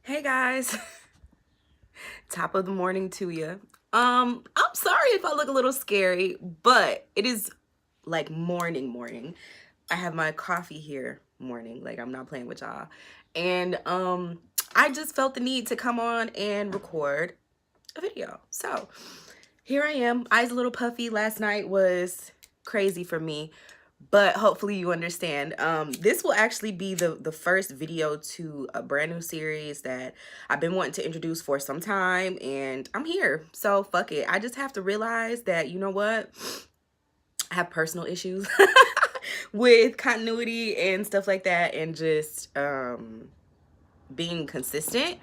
Hey guys, top of the morning to you. I'm sorry if I look a little scary, but it is like morning. I have my coffee here morning, like I'm not playing with y'all. And I just felt the need to come on and record a video. So here I am. Eyes a little puffy. Last night was crazy for me, but hopefully you understand. This will actually be the first video to a brand new series that I've been wanting to introduce for some time, and I'm here. So fuck it. I just have to realize that, you know what? I have personal issues with continuity and stuff like that, and just being consistent,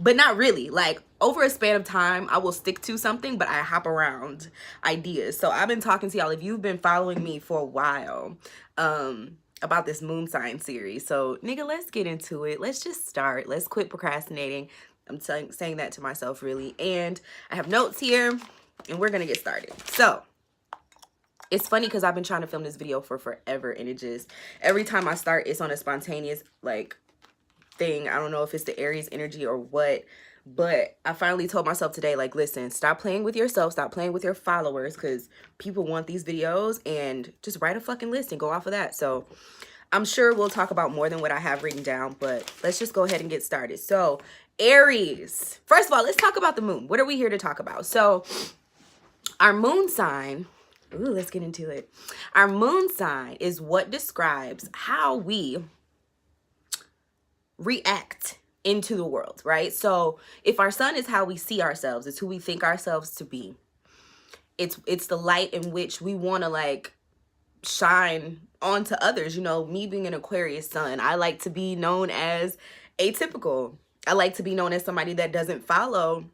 but not really. Like over a span of time, I will stick to something, but I hop around ideas. So I've been talking to y'all, if you've been following me for a while, about this moon sign series. So nigga, let's get into it. Let's just start. Let's quit procrastinating. I'm saying that to myself, really. And I have notes here, and we're gonna get started. So it's funny because I've been trying to film this video for forever, and it just, every time I start, it's on a spontaneous like thing. I don't know if it's the Aries energy or what, but I finally told myself today, like, listen, stop playing with yourself, stop playing with your followers, because people want these videos, and just write a fucking list and go off of that. So I'm sure we'll talk about more than what I have written down, but let's just go ahead and get started. So Aries, first of all, let's talk about the moon. What are we here to talk about? So our moon sign, ooh, let's get into it. Our moon sign is what describes how we react into the world, right? So if our sun is how we see ourselves, it's who we think ourselves to be. It's the light in which we want to like shine onto others. You know, me being an Aquarius sun, I like to be known as atypical. I like to be known as somebody that doesn't follow,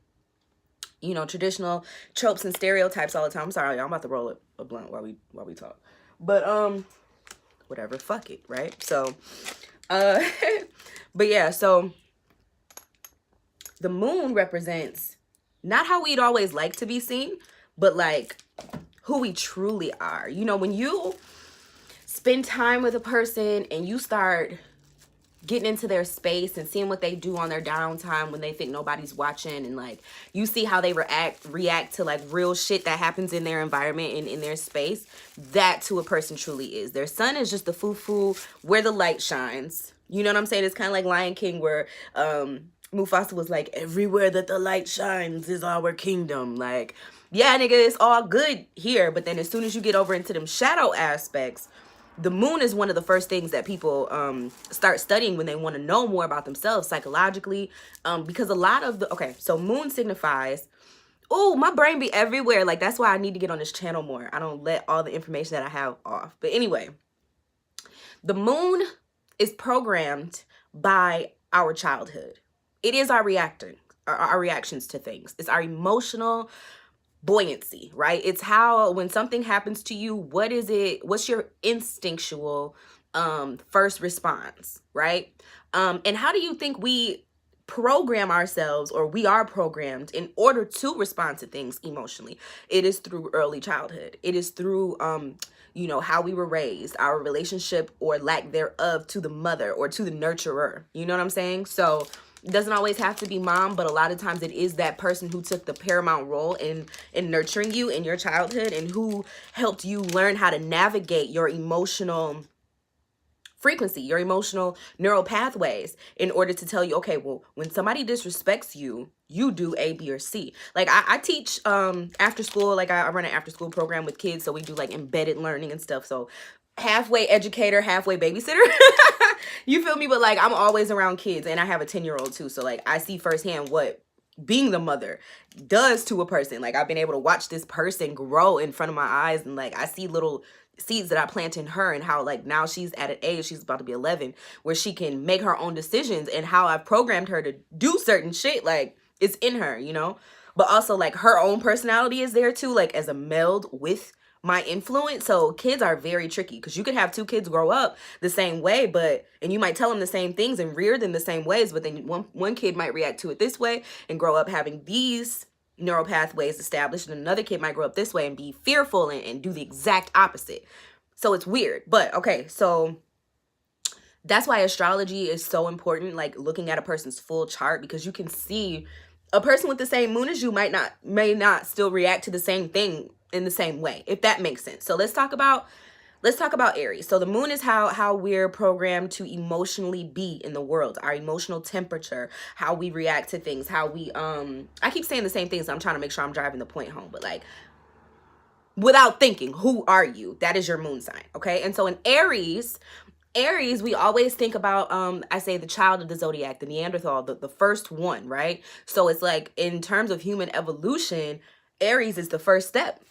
you know, traditional tropes and stereotypes all the time. I'm sorry, y'all, I'm about to roll a blunt while we talk. But whatever, fuck it, right? So but yeah, so the moon represents not how we'd always like to be seen, but like who we truly are. You know, when you spend time with a person and you start getting into their space and seeing what they do on their downtime when they think nobody's watching, and like you see how they react to like real shit that happens in their environment and in their space, that to a person truly is. Their sun is just the foo-foo where the light shines. You know what I'm saying? It's kind of like Lion King, where Mufasa was like, everywhere that the light shines is our kingdom. Like, yeah, nigga, it's all good here, but then as soon as you get over into them shadow aspects, the moon is one of the first things that people start studying when they want to know more about themselves psychologically, because a lot of the, okay, so moon signifies, oh, my brain be everywhere. Like, that's why I need to get on this channel more. I don't let all the information that I have off. But anyway, the moon is programmed by our childhood. It is our reactions to things. It's our emotional buoyancy, right? It's how, when something happens to you, what's your instinctual first response, right? And how do you think we program ourselves, or we are programmed in order to respond to things emotionally? It is through early childhood. It is through you know, how we were raised, our relationship or lack thereof to the mother or to the nurturer. You know what I'm saying? So it doesn't always have to be mom, but a lot of times it is that person who took the paramount role in nurturing you in your childhood, and who helped you learn how to navigate your emotional frequency, your emotional neural pathways, in order to tell you, okay, well, when somebody disrespects you, you do A, B, or C. Like I teach after school, like I run an after school program with kids, so we do like embedded learning and stuff. So halfway educator, halfway babysitter. You feel me? But like, I'm always around kids, and I have a 10-year-old too. So like, I see firsthand what being the mother does to a person. Like, I've been able to watch this person grow in front of my eyes, and like I see little seeds that I plant in her, and how like now she's at an age, she's about to be 11, where she can make her own decisions, and how I've programmed her to do certain shit. Like, it's in her, you know? But also like her own personality is there too, like as a meld with my influence. So kids are very tricky, because you could have two kids grow up the same way, and you might tell them the same things and rear them the same ways, but then one kid might react to it this way and grow up having these neural pathways established, and another kid might grow up this way and be fearful and do the exact opposite. So it's weird. But okay, so That's why astrology is so important, like looking at a person's full chart, because you can see a person with the same moon as you may not still react to the same thing in the same way, if that makes sense. So let's talk about Aries. So the moon is how we're programmed to emotionally be in the world, our emotional temperature, how we react to things, how we I keep saying the same things, so I'm trying to make sure I'm driving the point home, but like without thinking, who are you? That is your moon sign, okay? And so in Aries, we always think about, I say the child of the zodiac, the Neanderthal, the first one, right? So it's like in terms of human evolution, Aries is the first step.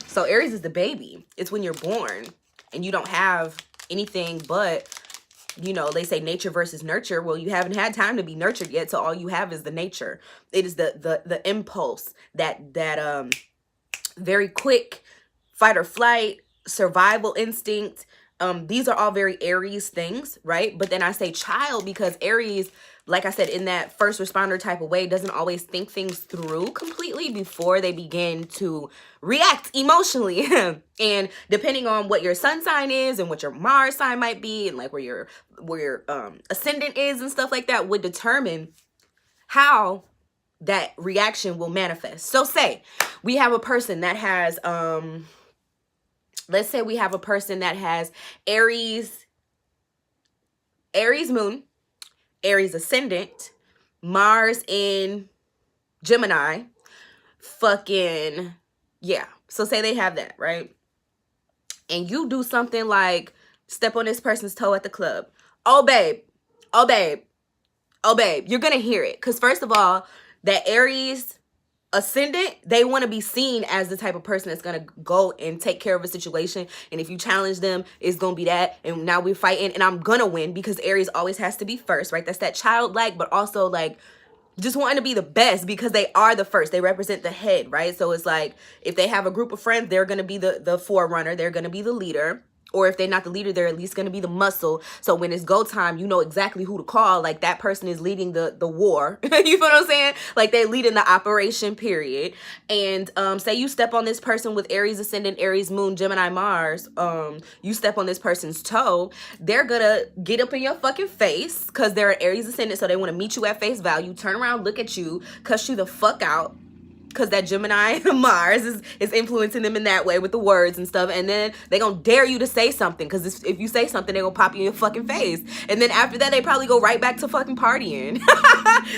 So Aries is the baby. It's when you're born and you don't have anything but, they say nature versus nurture. Well, you haven't had time to be nurtured yet, so all you have is the nature. It is the impulse, that very quick fight or flight, survival instinct. These are all very Aries things, right? But then I say child because Aries, like I said, in that first responder type of way, doesn't always think things through completely before they begin to react emotionally. And depending on what your sun sign is and what your Mars sign might be, and like where your ascendant is and stuff like that, would determine how that reaction will manifest. So say we have a person that has let's say we have a person that has Aries moon, Aries ascendant, Mars in Gemini, yeah. So say they have that, right? And you do something like step on this person's toe at the club. Oh, babe. Oh, babe. Oh, babe. You're going to hear it. Because first of all, that Aries ascendant, they want to be seen as the type of person that's going to go and take care of a situation. And if you challenge them, it's going to be that. And now we're fighting and I'm going to win, because Aries always has to be first, right? That's that childlike, but also like just wanting to be the best, because they are the first. They represent the head, right? So it's like if they have a group of friends, they're going to be the forerunner. They're going to be the leader. Or if they're not the leader, they're at least going to be the muscle. So when it's go time, you know exactly who to call. Like that person is leading the war. You know what I'm saying? Like they're leading the operation, period. And say you step on this person with Aries ascendant, Aries moon, Gemini Mars. You step on this person's toe. They're going to get up in your fucking face because they're an Aries ascendant. So they want to meet you at face value, turn around, look at you, cuss you the fuck out, because that Gemini Mars is influencing them in that way with the words and stuff. And then they gonna dare you to say something, because if you say something, they gonna pop you in your fucking face. And then after that, they probably go right back to fucking partying.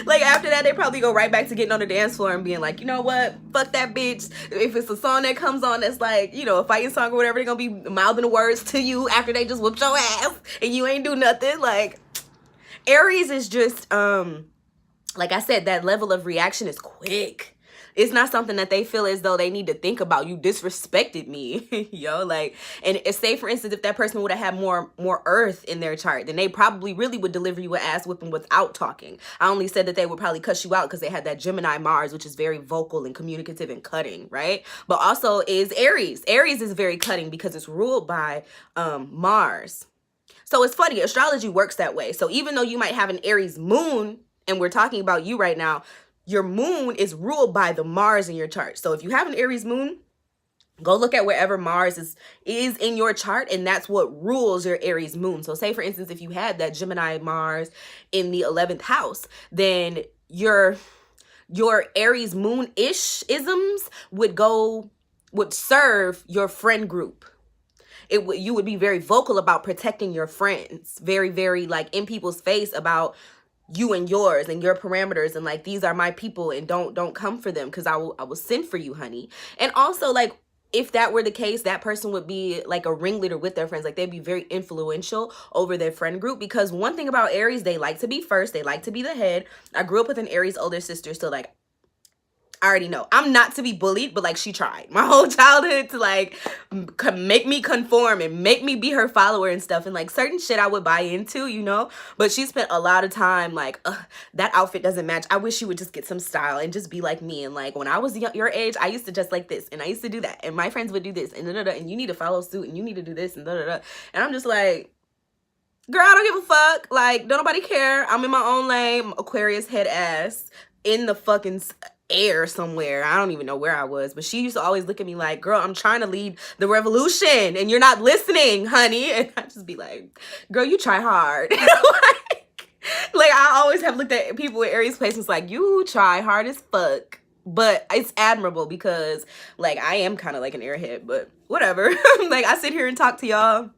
Like after that, they probably go right back to getting on the dance floor and being like, you know what, fuck that bitch. If it's a song that comes on that's like, a fighting song or whatever, they're gonna be mouthing the words to you after they just whooped your ass and you ain't do nothing. Like Aries is just like I said, that level of reaction is quick. It's not something that they feel as though they need to think about. You disrespected me, like, and say for instance, if that person would have had more earth in their chart, then they probably really would deliver you an ass whipping without talking. I only said that they would probably cuss you out because they had that Gemini Mars, which is very vocal and communicative and cutting, right? But also is Aries. Aries is very cutting because it's ruled by Mars. So it's funny, astrology works that way. So even though you might have an Aries moon, and we're talking about you right now, your moon is ruled by the Mars in your chart. So if you have an Aries moon, go look at wherever Mars is in your chart, and that's what rules your Aries moon. So say, for instance, if you had that Gemini Mars in the 11th house, then your Aries moon-ish isms would serve your friend group. You would be very vocal about protecting your friends, very, very like in people's face about you and yours and your parameters, and like, these are my people and don't come for them because I will send for you, honey. And also, like, if that were the case, that person would be like a ringleader with their friends. Like they'd be very influential over their friend group, because one thing about Aries, they like to be first. They like to be the head. I grew up with an Aries older sister, so like I already know I'm not to be bullied, but like she tried my whole childhood to like make me conform and make me be her follower and stuff, and like certain shit I would buy into, but she spent a lot of time like, that outfit doesn't match. I wish you would just get some style and just be like me. And like when I was your age, I used to dress like this and I used to do that, and my friends would do this and and you need to follow suit and you need to do this and and I'm just like, girl, I don't give a fuck. Like, don't nobody care. I'm in my own lane, Aquarius head ass in the fucking air somewhere. I don't even know where I was, but she used to always look at me like, girl, I'm trying to lead the revolution and you're not listening, honey. And I just be like, girl, you try hard. like I always have looked at people with Aries placements like, you try hard as fuck. But it's admirable because like I am kind of like an airhead, but whatever. Like I sit here and talk to y'all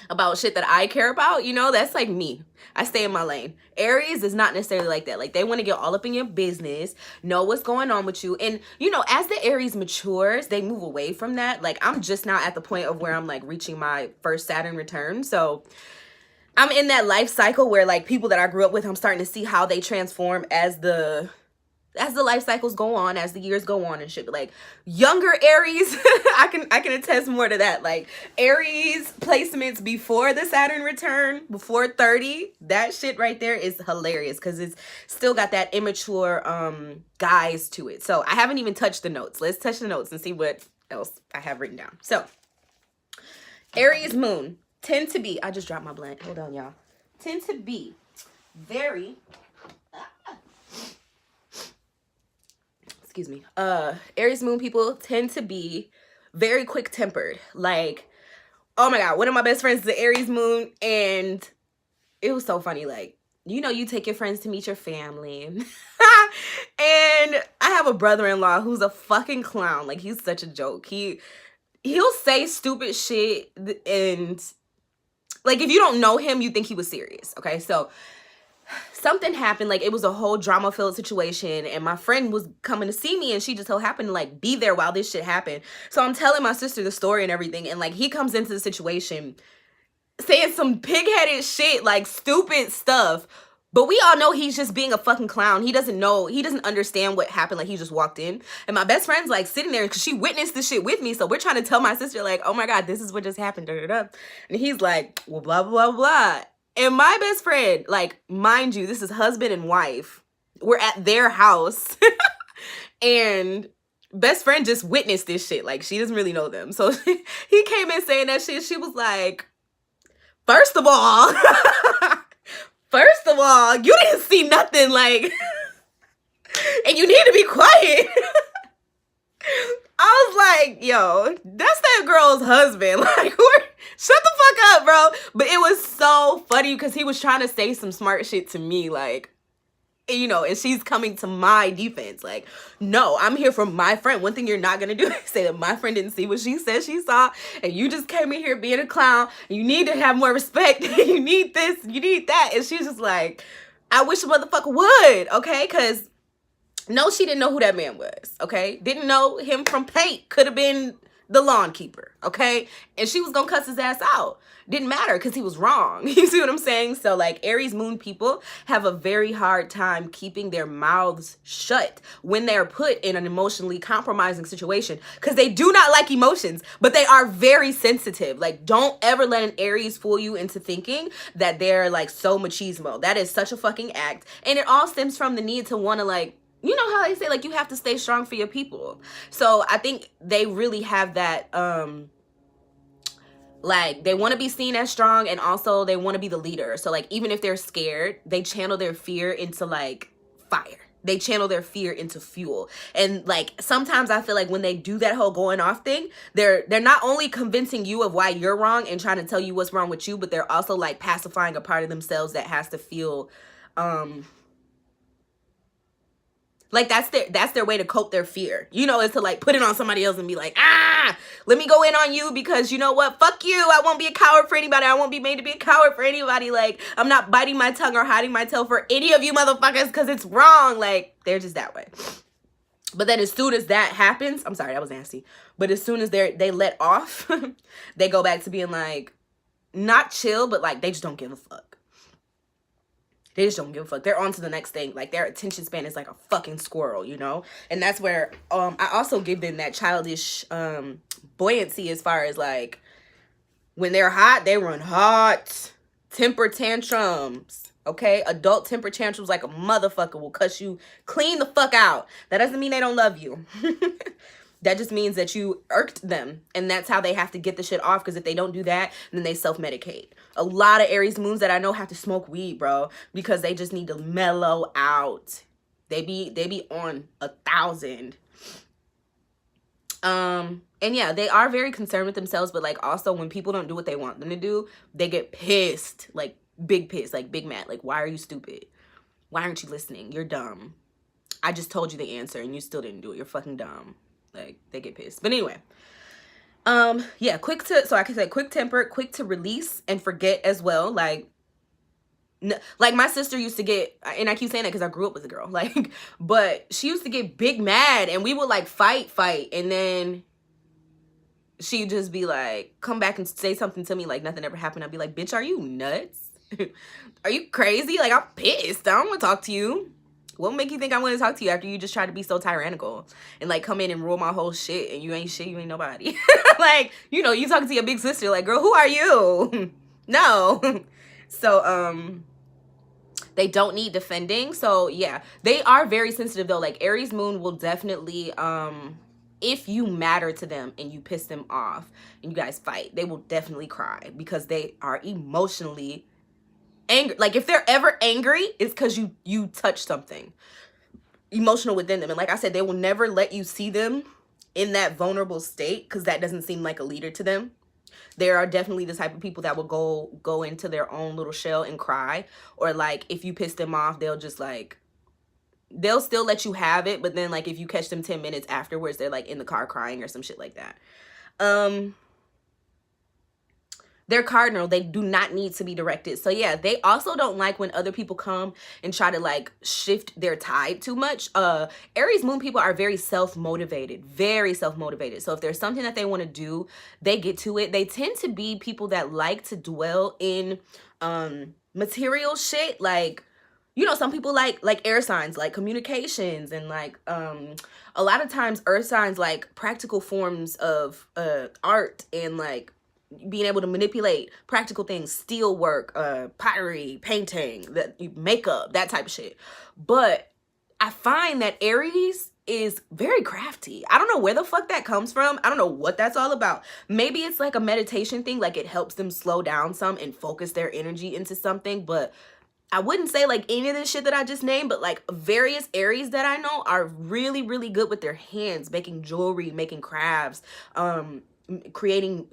about shit that I care about, you know, that's like me. I stay in my lane. Aries is not necessarily like that. Like they want to get all up in your business, know what's going on with you. And you know, as the Aries matures, they move away from that. Like I'm just now at the point of where I'm like reaching my first Saturn return. So I'm in that life cycle where like people that I grew up with, I'm starting to see how they transform as the life cycles go on, as the years go on and shit. But like younger Aries, I can attest more to that. Like Aries placements before the Saturn return, before 30, that shit right there is hilarious because it's still got that immature guise to it. So I haven't even touched the notes. Let's touch the notes and see what else I have written down. So Aries Moon tend to be, I just dropped my blunt. Hold on, y'all. Tend to be very excuse me, Aries Moon people tend to be very quick tempered. Like, oh my God, one of my best friends is the Aries Moon, and it was so funny. Like, you know, you take your friends to meet your family. And I have a brother-in-law who's a fucking clown. Like, he's such a joke. He'll say stupid shit, and like, if you don't know him, you think he was serious. Okay, so something happened, like it was a whole drama-filled situation, and my friend was coming to see me, and she just so happened to like be there while this shit happened. So I'm telling my sister the story and everything, and like he comes into the situation saying some pig-headed shit, like stupid stuff, but we all know he's just being a fucking clown. He doesn't know, he doesn't understand what happened. Like he just walked in, and my best friend's like sitting there because she witnessed this shit with me, so we're trying to tell my sister like, oh my God, this is what just happened, da, da, da. And he's like, well, blah blah blah. And my best friend, like, mind you, this is husband and wife. We're at their house. And best friend just witnessed this shit. Like, she doesn't really know them. So he came in saying that shit. She was like, first of all, you didn't see nothing. Like, and you need to be quiet. I was like, yo, that's that girl's husband. Like, shut the fuck up, bro. But it was so funny because he was trying to say some smart shit to me, like, you know, and she's coming to my defense. Like, no, I'm here for my friend. One thing you're not gonna do is say that my friend didn't see what she said she saw, and you just came in here being a clown. You need to have more respect. You need this, you need that. And she's just like, I wish a motherfucker would, okay? Because no, she didn't know who that man was, okay? Didn't know him from paint. Could have been the lawn keeper, okay? And she was gonna cuss his ass out. Didn't matter because he was wrong. You see what I'm saying? So like Aries Moon people have a very hard time keeping their mouths shut when they're put in an emotionally compromising situation because they do not like emotions, but they are very sensitive. Like, don't ever let an Aries fool you into thinking that they're like so machismo. That is such a fucking act. And it all stems from the need to want to, like, you know how they say, like, you have to stay strong for your people. So I think they really have that, like, they want to be seen as strong, and also they want to be the leader. So, like, even if they're scared, they channel their fear into, like, fire. They channel their fear into fuel. And, like, sometimes I feel like when they do that whole going off thing, they're not only convincing you of why you're wrong and trying to tell you what's wrong with you, but they're also, like, pacifying a part of themselves that has to feel, like, that's their way to cope their fear, you know, is to like put it on somebody else and be like, let me go in on you because you know what, fuck you, I won't be a coward for anybody, I won't be made to be a coward for anybody, like, I'm not biting my tongue or hiding my tail for any of you motherfuckers because it's wrong. Like, they're just that way. But then as soon as that happens, I'm sorry, that was nasty, but as soon as they let off, they go back to being like, not chill, but like, they just don't give a fuck. They just don't give a fuck. They're on to the next thing. Like, their attention span is like a fucking squirrel, you know? And that's where I also give them that childish buoyancy as far as, like, when they're hot, they run hot. Temper tantrums, okay? Adult temper tantrums like a motherfucker will cuss you clean the fuck out. That doesn't mean they don't love you. That just means that you irked them, and that's how they have to get the shit off, because if they don't do that, then they self-medicate. A lot of Aries Moons that I know have to smoke weed, bro, because they just need to mellow out. They be on 1,000. And yeah, they are very concerned with themselves, but like also when people don't do what they want them to do, they get pissed, like big pissed, like big mad. Like, why are you stupid? Why aren't you listening? You're dumb. I just told you the answer and you still didn't do it. You're fucking dumb. Like, they get pissed. But anyway, yeah, so I can say quick tempered, quick to release and forget as well. Like my sister used to get, and I keep saying that because I grew up with a girl, like, but she used to get big mad and we would like fight, and then she'd just be like, come back and say something to me like nothing ever happened. I'd be like, bitch, are you nuts? Are you crazy? Like, I'm pissed. I don't want to talk to you. What will make you think I want to talk to you after you just try to be so tyrannical and like come in and rule my whole shit and you ain't shit, you ain't nobody. Like, you know, you talking to your big sister, like, girl, who are you? No. So, they don't need defending. So yeah, they are very sensitive though. Like Aries Moon will definitely, if you matter to them and you piss them off and you guys fight, they will definitely cry because they are emotionally angry. Like if they're ever angry, it's because you touch something emotional within them. And like I said, they will never let you see them in that vulnerable state because that doesn't seem like a leader to them. There are definitely the type of people that will go into their own little shell and cry. Or like if you piss them off, they'll just like, they'll still let you have it. But then like if you catch them 10 minutes afterwards, they're like in the car crying or some shit like that. They're cardinal. They do not need to be directed. So yeah, they also don't like when other people come and try to like shift their tide too much. Aries Moon people are very self-motivated, very self-motivated. So if there's something that they want to do, they get to it. They tend to be people that like to dwell in material shit. Like, you know, some people like air signs, like communications, and like a lot of times earth signs like practical forms of art and like being able to manipulate practical things, steel work, pottery, painting, makeup, that type of shit. But I find that Aries is very crafty. I don't know where the fuck that comes from. I don't know what that's all about. Maybe it's like a meditation thing, like it helps them slow down some and focus their energy into something. But I wouldn't say like any of this shit that I just named, but like various Aries that I know are really, really good with their hands, making jewelry, making crafts, creating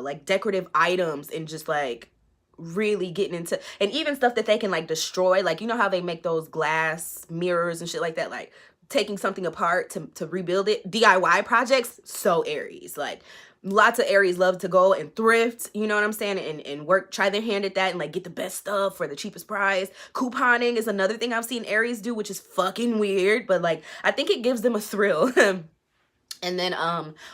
like decorative items, and just like really getting into, and even stuff that they can like destroy. Like, you know how they make those glass mirrors and shit like that, like taking something apart to rebuild it. DIY projects, so Aries. Like lots of Aries love to go and thrift, you know what I'm saying, and work, try their hand at that and like get the best stuff for the cheapest price. Couponing is another thing I've seen Aries do, which is fucking weird, but like I think it gives them a thrill. And then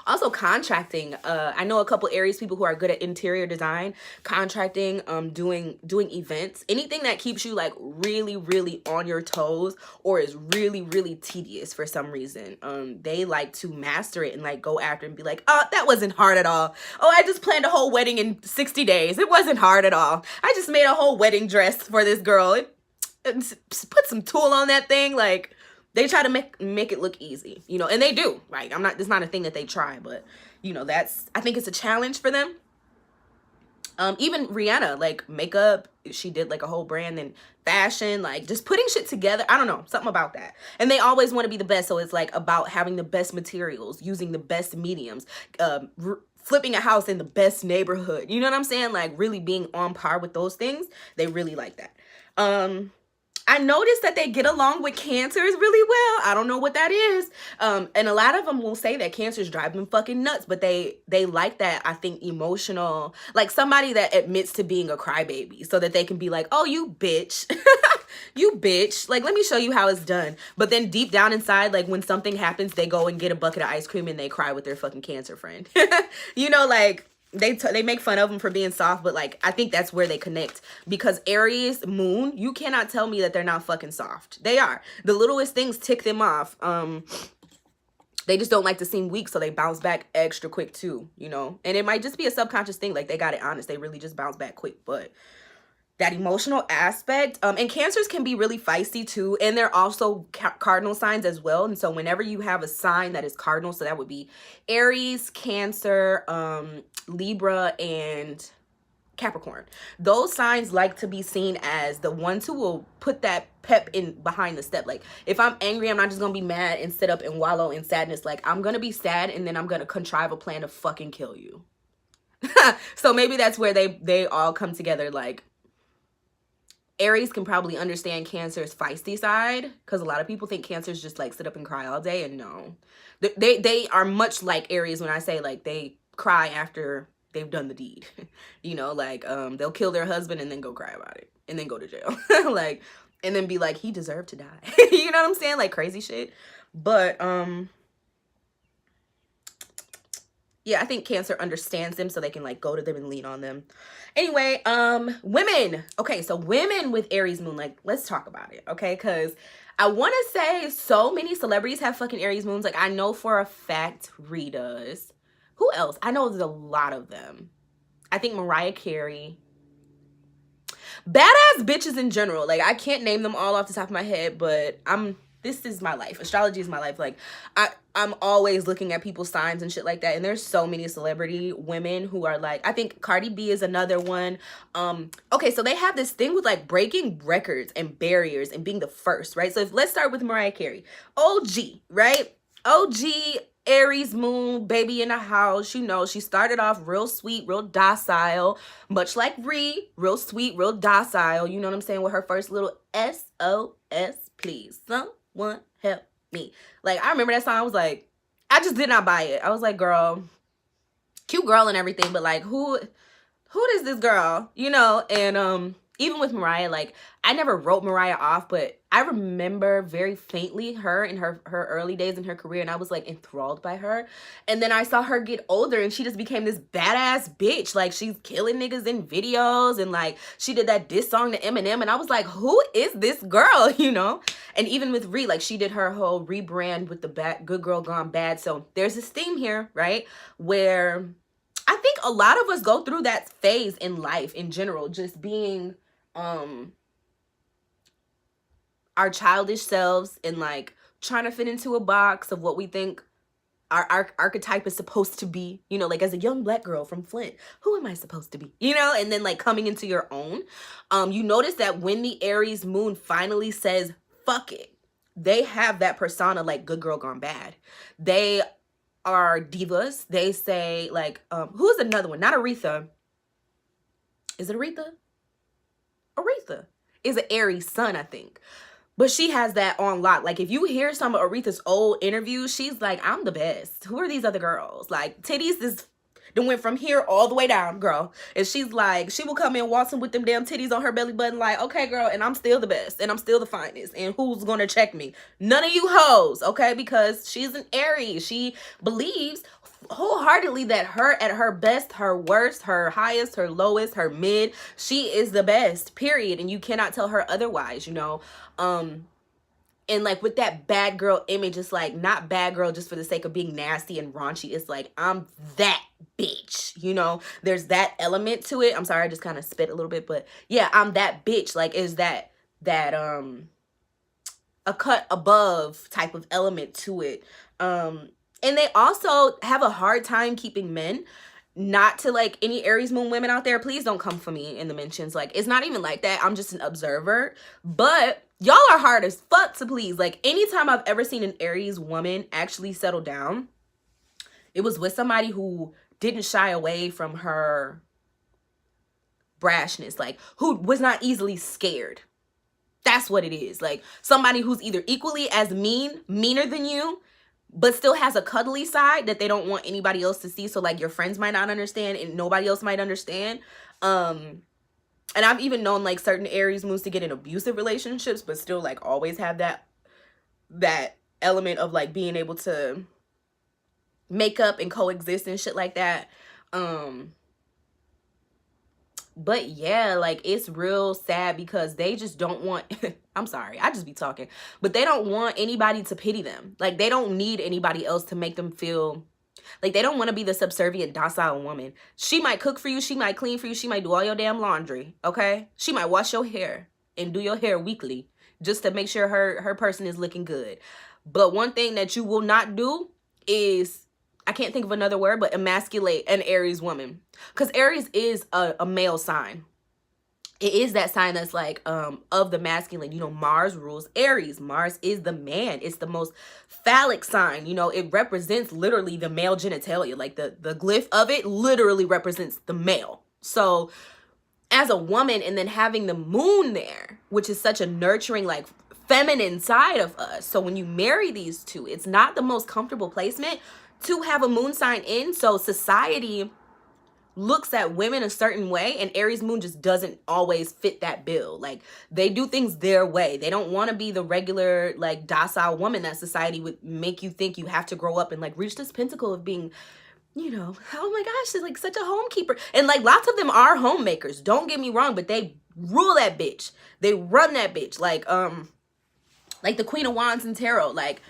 also contracting. I know a couple Aries people who are good at interior design, contracting, doing events, anything that keeps you like really, really on your toes or is really, really tedious for some reason. They like to master it and like go after and be like, oh, that wasn't hard at all. Oh, I just planned a whole wedding in 60 days. It wasn't hard at all. I just made a whole wedding dress for this girl. Put some tulle on that thing. Like, they try to make it look easy, you know, and they do. Like, it's not a thing that they try, but you know, I think it's a challenge for them. Even Rihanna, like makeup, she did like a whole brand, and fashion, like just putting shit together. I don't know, something about that. And they always want to be the best. So it's like about having the best materials, using the best mediums, flipping a house in the best neighborhood. You know what I'm saying? Like really being on par with those things. They really like that. I noticed that they get along with Cancers really well. I don't know what that is. And a lot of them will say that Cancers drive them fucking nuts, but they like that, I think, emotional, like somebody that admits to being a crybaby so that they can be like, oh, you bitch. You bitch. Like, let me show you how it's done. But then deep down inside, like when something happens, they go and get a bucket of ice cream and they cry with their fucking Cancer friend. You know, like, they make fun of them for being soft, but like I think that's where they connect, because Aries Moon, you cannot tell me that they're not fucking soft. They are. The littlest things tick them off. They just don't like to seem weak, so they bounce back extra quick too, you know. And it might just be a subconscious thing, like they got it honest, they really just bounce back quick. But that emotional aspect, and Cancers can be really feisty too, and they're also cardinal signs as well. And so whenever you have a sign that is cardinal, so that would be Aries, Cancer, Libra, and Capricorn. Those signs like to be seen as the ones who will put that pep in behind the step. Like, if I'm angry, I'm not just gonna be mad and sit up and wallow in sadness. Like, I'm gonna be sad and then I'm gonna contrive a plan to fucking kill you. So maybe that's where they all come together. Like, Aries can probably understand Cancer's feisty side, because a lot of people think Cancers just like sit up and cry all day, and no. They are much like Aries when I say like they cry after they've done the deed. You know, like they'll kill their husband and then go cry about it and then go to jail. Like, and then be like, he deserved to die. You know what I'm saying? Like crazy shit. But yeah, I think Cancer understands them, so they can like go to them and lean on them. Anyway, women. Okay, so women with Aries Moon, like, let's talk about it, okay? Because I want to say so many celebrities have fucking Aries Moons. Like, I know for a fact Ree does. Who else? I know there's a lot of them. I think Mariah Carey. Badass bitches in general. Like, I can't name them all off the top of my head, but this is my life. Astrology is my life. Like, I'm always looking at people's signs and shit like that. And there's so many celebrity women who are like, I think Cardi B is another one. Okay, so they have this thing with like breaking records and barriers and being the first, right? So let's start with Mariah Carey. OG, right? OG, Aries Moon, baby in the house. You know, she started off real sweet, real docile, much like Ree, real sweet, real docile. You know what I'm saying? With her first little SOS, please, someone help me. Like, I remember that song. I was like, I just did not buy it. I was like, girl, cute girl and everything, but like, who is this girl? You know? And even with Mariah, like, I never wrote Mariah off, but I remember very faintly her in her early days in her career, and I was like enthralled by her. And then I saw her get older and she just became this badass bitch. Like, she's killing niggas in videos, and like she did that diss song to Eminem, and I was like, who is this girl? You know? And even with Ree, like, she did her whole rebrand with the Good Girl Gone Bad. So there's this theme here, right? Where I think a lot of us go through that phase in life in general, just being our childish selves and like trying to fit into a box of what we think our archetype is supposed to be, you know, like as a young black girl from Flint, who am I supposed to be, you know? And then like coming into your own. You notice that when the Aries Moon finally says fuck it, they have that persona like Good Girl Gone Bad. They are divas. They say like who's another one? Not Aretha. Is it Aretha? Aretha is an Aries sun, I think. But she has that on lock. Like, if you hear some of Aretha's old interviews, she's like, I'm the best. Who are these other girls? Like, titties is then went from here all the way down, girl. And she's like, she will come in waltzing with them damn titties on her belly button like, okay, girl, and I'm still the best. And I'm still the finest. And who's going to check me? None of you hoes, okay? Because she's an Aries. She believes wholeheartedly that her at her best, her worst, her highest, her lowest, her mid, she is the best, period. And you cannot tell her otherwise, you know? And like with that bad girl image, it's like not bad girl just for the sake of being nasty and raunchy. It's like, I'm that bitch, you know? There's that element to it. I'm sorry, I just kind of spit a little bit, but yeah, I'm that bitch. Like, is that a cut above type of element to it. And they also have a hard time keeping men. Not to like any Aries Moon women out there, please don't come for me in the mentions. Like, it's not even like that. I'm just an observer. But y'all are hard as fuck to please. Like, anytime I've ever seen an Aries woman actually settle down, it was with somebody who didn't shy away from her brashness. Like, who was not easily scared. That's what it is. Like, somebody who's either equally as meaner than you, but still has a cuddly side that they don't want anybody else to see. So like your friends might not understand and nobody else might understand. And I've even known like certain Aries moons to get in abusive relationships, but still like always have that element of like being able to make up and coexist and shit like that. But yeah, like, it's real sad because they just don't want, I'm sorry, I just be talking, but they don't want anybody to pity them. Like, they don't need anybody else to make them feel, like, they don't want to be the subservient, docile woman. She might cook for you, she might clean for you, she might do all your damn laundry, okay? She might wash your hair and do your hair weekly just to make sure her person is looking good. But one thing that you will not do is I can't think of another word, but emasculate an Aries woman. Because Aries is a male sign. It is that sign that's like of the masculine. You know, Mars rules Aries. Mars is the man. It's the most phallic sign. You know, it represents literally the male genitalia. Like the glyph of it literally represents the male. So as a woman, and then having the moon there, which is such a nurturing, like feminine side of us. So when you marry these two, it's not the most comfortable placement to have a moon sign in. So society looks at women a certain way, and Aries moon just doesn't always fit that bill. Like, they do things their way. They don't want to be the regular, like, docile woman that society would make you think you have to grow up and like reach this pinnacle of being, you know, oh my gosh, she's like such a homekeeper. And like lots of them are homemakers, don't get me wrong, but they rule that bitch. They run that bitch. Like the Queen of Wands in tarot, like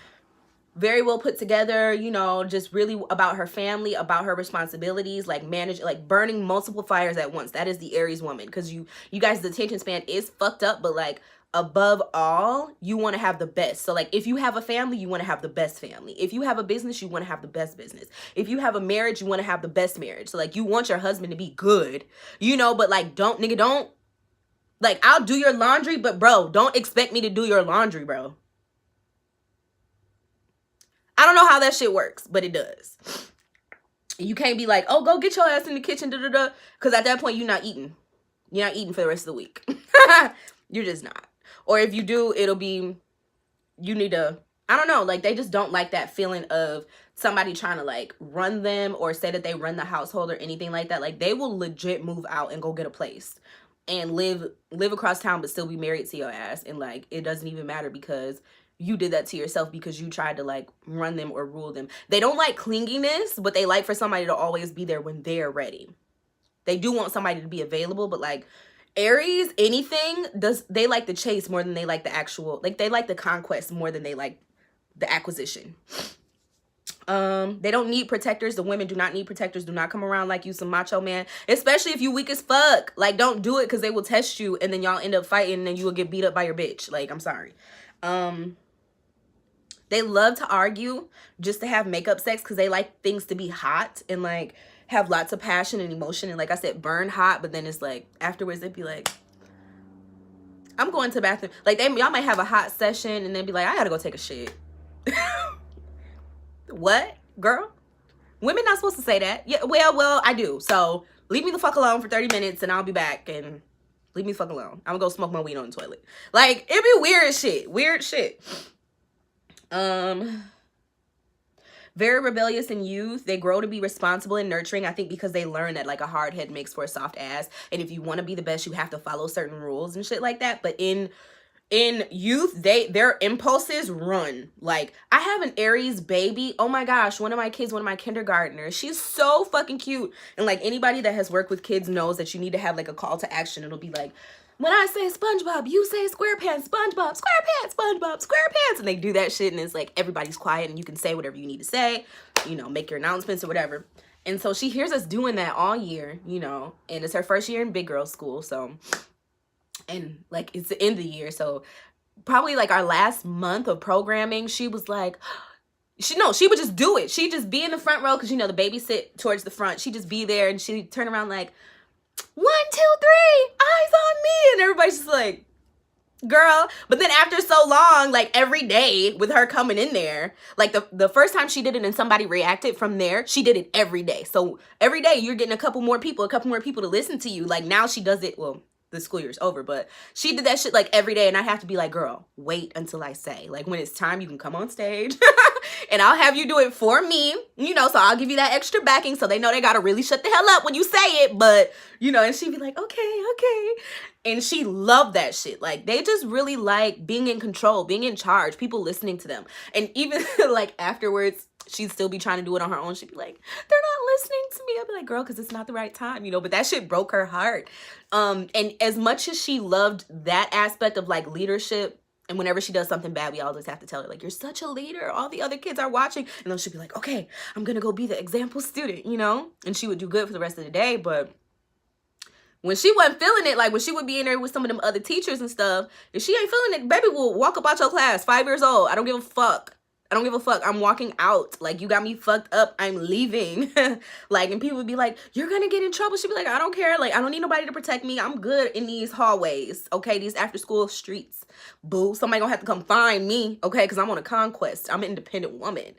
very well put together, you know, just really about her family, about her responsibilities, like like burning multiple fires at once. That is the Aries woman. Because you guys, the attention span is fucked up, but like above all, you want to have the best. So like if you have a family, you want to have the best family. If you have a business, you want to have the best business. If you have a marriage, you want to have the best marriage. So like you want your husband to be good, you know, but like don't, like, I'll do your laundry, but bro, don't expect me to do your laundry, bro. I don't know how that shit works, but it does. You can't be like, oh, go get your ass in the kitchen, da-da-da. Because at that point, you're not eating. You're not eating for the rest of the week. You're just not. Or if you do, it'll be, you need to, I don't know, like they just don't like that feeling of somebody trying to like run them or say that they run the household or anything like that. Like they will legit move out and go get a place and live across town but still be married to your ass. And like it doesn't even matter because you did that to yourself because you tried to like run them or rule them. They don't like clinginess, but they like for somebody to always be there when they're ready. They do want somebody to be available, but like Aries, anything, they like the chase more than they like the actual, like they like the conquest more than they like the acquisition. They don't need protectors. The women do not need protectors. Do not come around like you some macho man, especially if you weak as fuck. Like don't do it because they will test you and then y'all end up fighting and then you will get beat up by your bitch. Like, I'm sorry. They love to argue just to have makeup sex because they like things to be hot and like have lots of passion and emotion, and like I said, burn hot, but then it's like afterwards they'd be like, I'm going to the bathroom. Like y'all might have a hot session and then be like, I gotta go take a shit. What, girl? Women not supposed to say that. Yeah, well, I do. So leave me the fuck alone for 30 minutes and I'll be back, and leave me the fuck alone. I'm gonna go smoke my weed on the toilet. Like, it'd be weird shit. Very rebellious in youth. They grow to be responsible and nurturing, I think, because they learn that like a hard head makes for a soft ass, and if you want to be the best, you have to follow certain rules and shit like that. But in youth, their impulses run. Like, I have an Aries baby. Oh my gosh, one of my kindergartners, she's so fucking cute. And like anybody that has worked with kids knows that you need to have like a call to action. It'll be like, when I say SpongeBob, you say SquarePants, SpongeBob, SquarePants, SpongeBob, SquarePants. And they do that shit, and it's like everybody's quiet and you can say whatever you need to say, you know, make your announcements or whatever. And so she hears us doing that all year, you know, and it's her first year in big girl school. So, and like it's the end of the year. So probably like our last month of programming, she was like, she would just do it. She'd just be in the front row because, you know, the baby sit towards the front. She'd just be there and she'd turn around like, 1, 2, 3, eyes on me. And everybody's just like, girl. But then after so long, like every day with her coming in there, like the first time she did it and somebody reacted, from there she did it every day. So every day you're getting a couple more people to listen to you. Like now she does it, well, the school year's over, but she did that shit like every day, and I have to be like, girl, wait until I say, like, when it's time, you can come on stage and I'll have you do it for me, you know, so I'll give you that extra backing so they know they gotta really shut the hell up when you say it. But, you know, and she'd be like, okay. And she loved that shit. Like, they just really like being in control, being in charge, people listening to them. And even like afterwards, she'd still be trying to do it on her own. She'd be like, they're not listening to me. I'd be like, girl, because it's not the right time, you know. But that shit broke her heart. And as much as she loved that aspect of like leadership, and whenever she does something bad, we always have to tell her, like, you're such a leader. All the other kids are watching. And then she'd be like, okay, I'm going to go be the example student, you know. And she would do good for the rest of the day. But when she wasn't feeling it, like when she would be in there with some of them other teachers and stuff, if she ain't feeling it, baby will walk up out your class, 5 years old. I don't give a fuck. I don't give a fuck. I'm walking out. Like, you got me fucked up. I'm leaving. Like, and people would be like, you're gonna get in trouble. She'd be like, I don't care. Like, I don't need nobody to protect me. I'm good in these hallways, okay? These after school streets. Boo. Somebody gonna have to come find me, okay? Because I'm on a conquest. I'm an independent woman.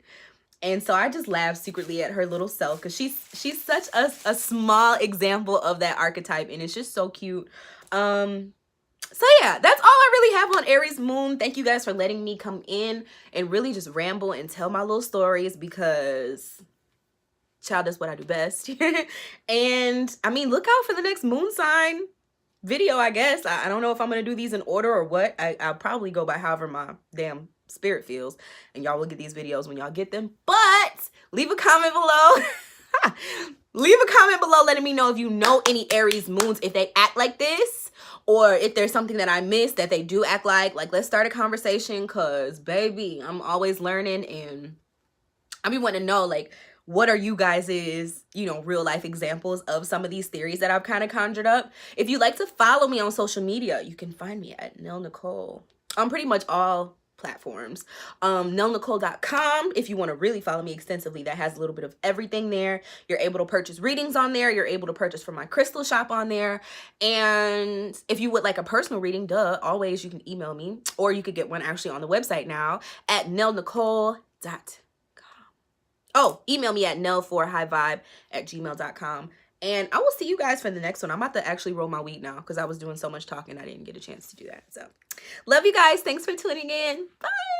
And so I just laugh secretly at her little self, because she's such a small example of that archetype, and it's just so cute. So yeah, that's all I really have on Aries Moon. Thank you guys for letting me come in and really just ramble and tell my little stories, because child, that's what I do best. And I mean, look out for the next moon sign video, I guess. I don't know if I'm gonna do these in order or what. I'll probably go by however my damn spirit feels, and y'all will get these videos when y'all get them. But leave a comment below. Leave a comment below letting me know if you know any Aries moons, if they act like this, or if there's something that I missed that they do act like. Let's start a conversation, because baby, I'm always learning, and I be wanting to know, like, what are you guys' real life examples of some of these theories that I've kind of conjured up. If you'd like to follow me on social media, you can find me at Nell Nicole on pretty much all platforms. nellnicole.com if you want to really follow me extensively. That has a little bit of everything there. You're able to purchase readings on there. You're able to purchase from my crystal shop on there. And if you would like a personal reading, always, you can email me, or you could get one actually on the website now at nellnicole.com. Oh, email me at nell4highvibe@gmail.com. And I will see you guys for the next one. I'm about to actually roll my weed now, because I was doing so much talking I didn't get a chance to do that. So love you guys. Thanks for tuning in. Bye.